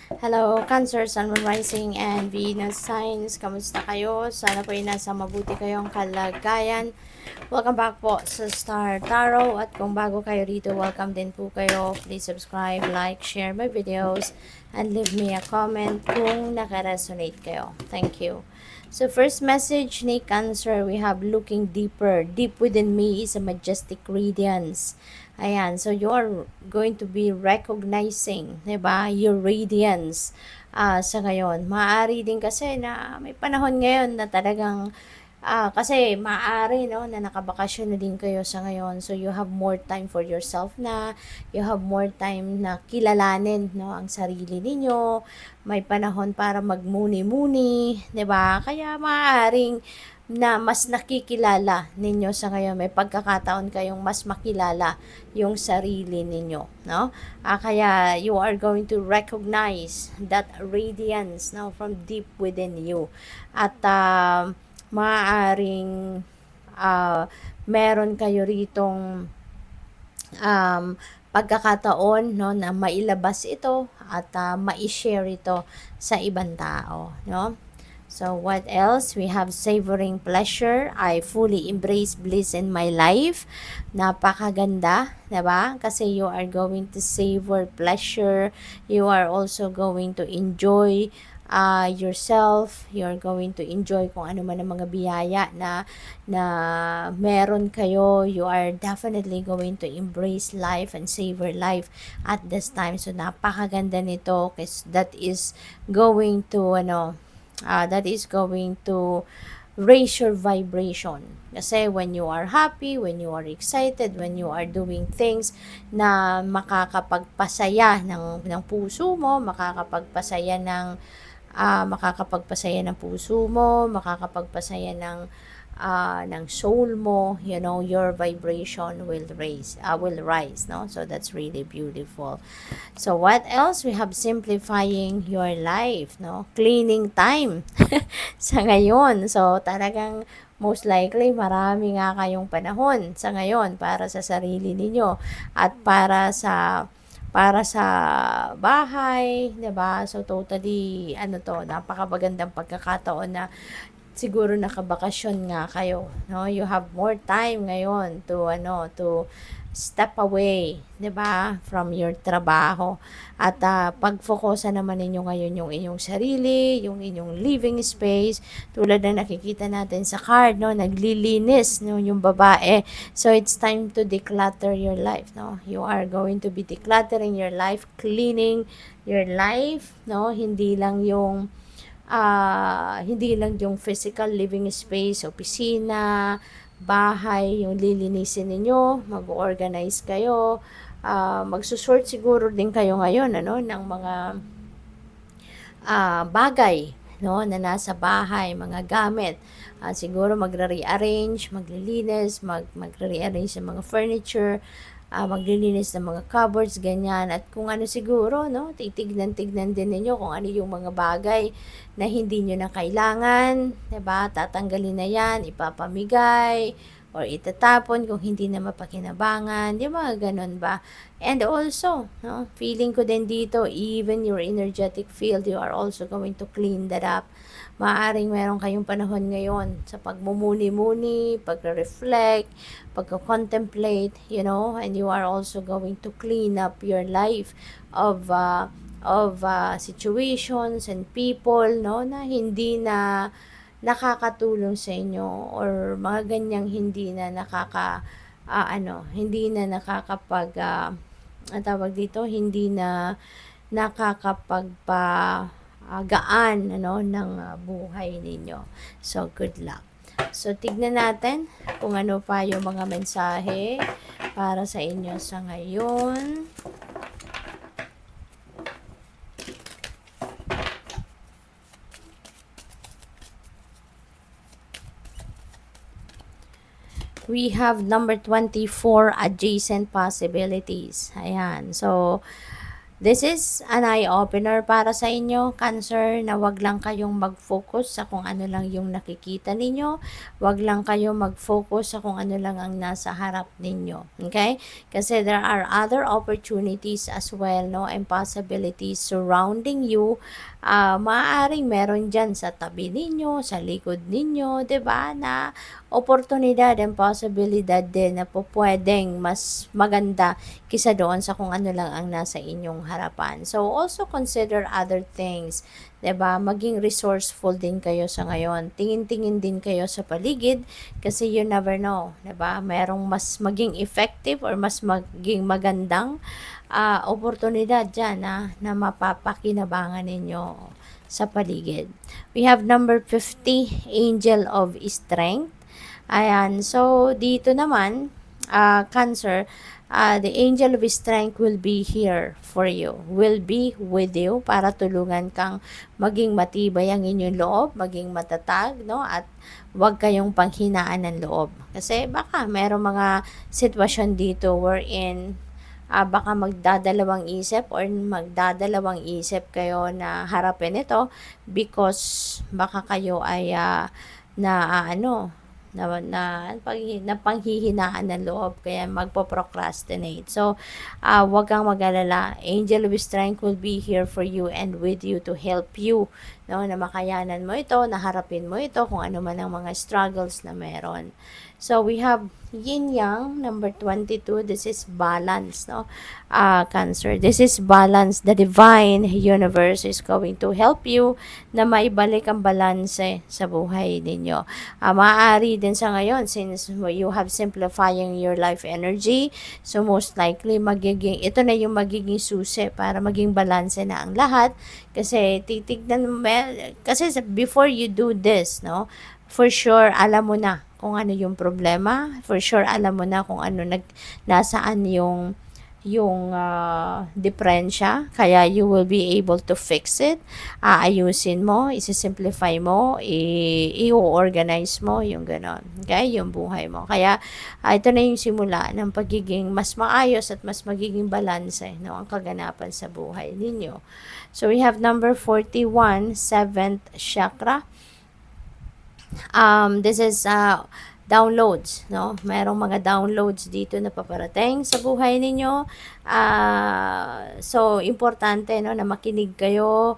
Hello, Cancer, Sun, Moon, Rising, and Venus signs. Kamusta kayo? Sana po ay nasa mabuti kayong kalagayan. Welcome back po sa Star Tarot. At kung bago kayo rito, welcome din po kayo. Please subscribe, like, share my videos, and leave me a comment kung nakaresonate kayo. Thank you. So first message ni Cancer, we have looking deeper. Deep within me is a majestic radiance. Ayan, so you are going to be recognizing, 'di ba, your radiance sa ngayon. Maaari din kasi na may panahon ngayon na talagang kasi maaari no na nakabakasyon na din kayo sa ngayon. So you have more time for yourself na, you have more time na kilalanin no ang sarili ninyo. May panahon para magmuni-muni, 'di ba? Kaya maaaring na mas nakikilala ninyo sa ngayon. May pagkakataon kayong mas makilala yung sarili ninyo, no? Kaya you are going to recognize that radiance, no, from deep within you. At maaaring meron kayo ritong pagkakataon no na mailabas ito at mai-share ito sa ibang tao, no? So, what else? We have savoring pleasure. I fully embrace bliss in my life. Napakaganda, diba? Kasi you are going to savor pleasure. You are also going to enjoy yourself. You are going to enjoy kung ano man ang mga biyaya na meron kayo. You are definitely going to embrace life and savor life at this time. So, napakaganda nito kasi that is going to, that is going to raise your vibration. Kasi when you are happy, when you are excited, when you are doing things na makakapagpasaya ng puso mo, makakapagpasaya ng puso mo, makakapagpasaya ng soul mo, your vibration will rise, no? So that's really beautiful. So what else? We have simplifying your life, no? Cleaning time sa ngayon. So talagang most likely marami nga kayong panahon sa ngayon para sa sarili ninyo at para sa bahay, 'di ba? So totally napakagandang pagkakataon na siguro nakabakasyon nga kayo, no? You have more time ngayon to step away, 'di ba, from your trabaho at pag-focusan naman ninyo ngayon yung inyong sarili, yung inyong living space, tulad ng nakikita natin sa card, no, naglilinis, no, yung babae. So it's time to declutter your life, no? You are going to be decluttering your life, cleaning your life, no? Hindi lang yung physical living space, opisina, bahay, yung lilinisin ninyo, mag-organize kayo, magsusort siguro din kayo ngayon, ng mga bagay, no, na nasa bahay, mga gamit. Siguro magre-rearrange, maglilinis, magre-rearrange ng mga furniture, maglilinis ng mga cupboards, ganyan. At kung ano siguro, no, titignan-tignan din ninyo kung ano yung mga bagay na hindi nyo na kailangan, diba? Tatanggalin na yan, ipapamigay, or itatapon kung hindi na mapakinabangan, di ba? Ganun ba? And also, no, feeling ko din dito, even your energetic field, you are also going to clean that up. Maaring meron kayong panahon ngayon sa pagmumuni-muni, pagre-reflect, pagko-contemplate, and you are also going to clean up your life of situations and people, no, na hindi na nakakatulong sa inyo or mga ganyang hindi na hindi na nakakapag ang tawag dito, hindi na nakakapagpa gaan ng buhay ninyo. So good luck. So tignan natin kung ano pa yung mga mensahe para sa inyo sa ngayon. We have number 24, adjacent possibilities. Ayan. So, This is an eye-opener para sa inyo, Cancer, na wag lang kayong mag-focus sa kung ano lang yung nakikita ninyo. Wag lang kayong mag-focus sa kung ano lang ang nasa harap ninyo. Okay? Kasi there are other opportunities as well, no? And possibilities surrounding you. Maaaring meron dyan sa tabi ninyo, sa likod ninyo, 'di ba? Na oportunidad and possibilidad din na po pwedeng mas maganda kisa doon sa kung ano lang ang nasa inyong harapan. So, also consider other things. 'Di ba? Maging resourceful din kayo sa ngayon. Tingin-tingin din kayo sa paligid kasi you never know. 'Di ba? Merong mas maging effective or mas maging magandang oportunidad dyan na mapapakinabangan ninyo sa paligid. We have number 50, Angel of Strength. Ayan, so dito naman, Cancer, the angel of strength will be here for you, will be with you para tulungan kang maging matibay ang inyong loob, maging matatag, no? At huwag kayong panghinaan ng loob. Kasi baka merong mga sitwasyon dito wherein baka magdadalawang isip or magdadalawang isip kayo na harapin ito because baka kayo ay na panghihinaan ng loob kaya magpo-procrastinate. So, wag kang mag-alala. Angel of Strength will be here for you and with you to help you, no, na makayanan mo ito, na harapin mo ito kung ano man ang mga struggles na meron. So, we have Yin Yang, number 22. This is balance, no? Cancer. This is balance. The divine universe is going to help you na maibalik ang balanse sa buhay ninyo. Maaari din sa ngayon, since you have simplifying your life energy, so most likely, ito na yung magiging susi para maging balanse na ang lahat. Kasi, kasi before you do this, no? For sure, alam mo na kung ano yung problema. For sure, alam mo na kung ano nasaan yung diferensya. Kaya you will be able to fix it. Aayusin mo, isi-simplify mo, i-organize mo, yung ganon. Okay? Yung buhay mo. Kaya, ito na yung simula ng pagiging mas maayos at mas magiging balanse, no, ang kaganapan sa buhay ninyo. So, we have number 41, 7th chakra. This is downloads, no? Merong mga downloads dito na paparating sa buhay ninyo. So, importante, no, na makinig kayo.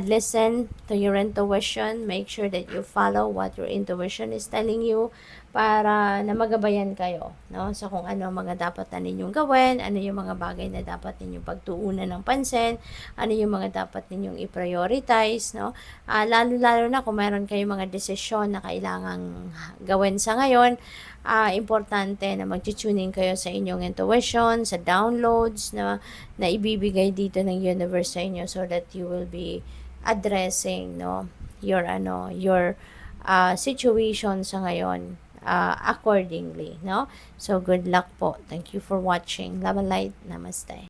Listen to your intuition. Make sure that you follow what your intuition is telling you para na magabayan kayo, no? So, kung ano mga dapat na ninyong gawin, ano yung mga bagay na dapat ninyong pagtuunan ng pansin, ano yung mga dapat ninyong i-prioritize, no? Lalo-lalo na kung meron kayong mga desisyon na kailangang gawin sa ngayon, importante na mag-tuning kayo sa inyong intuition, sa downloads na ibibigay dito ng universe sa inyo so that you will be addressing, no, your situation sa ngayon accordingly, no? So good luck po. Thank you for watching. Love and light. Namaste.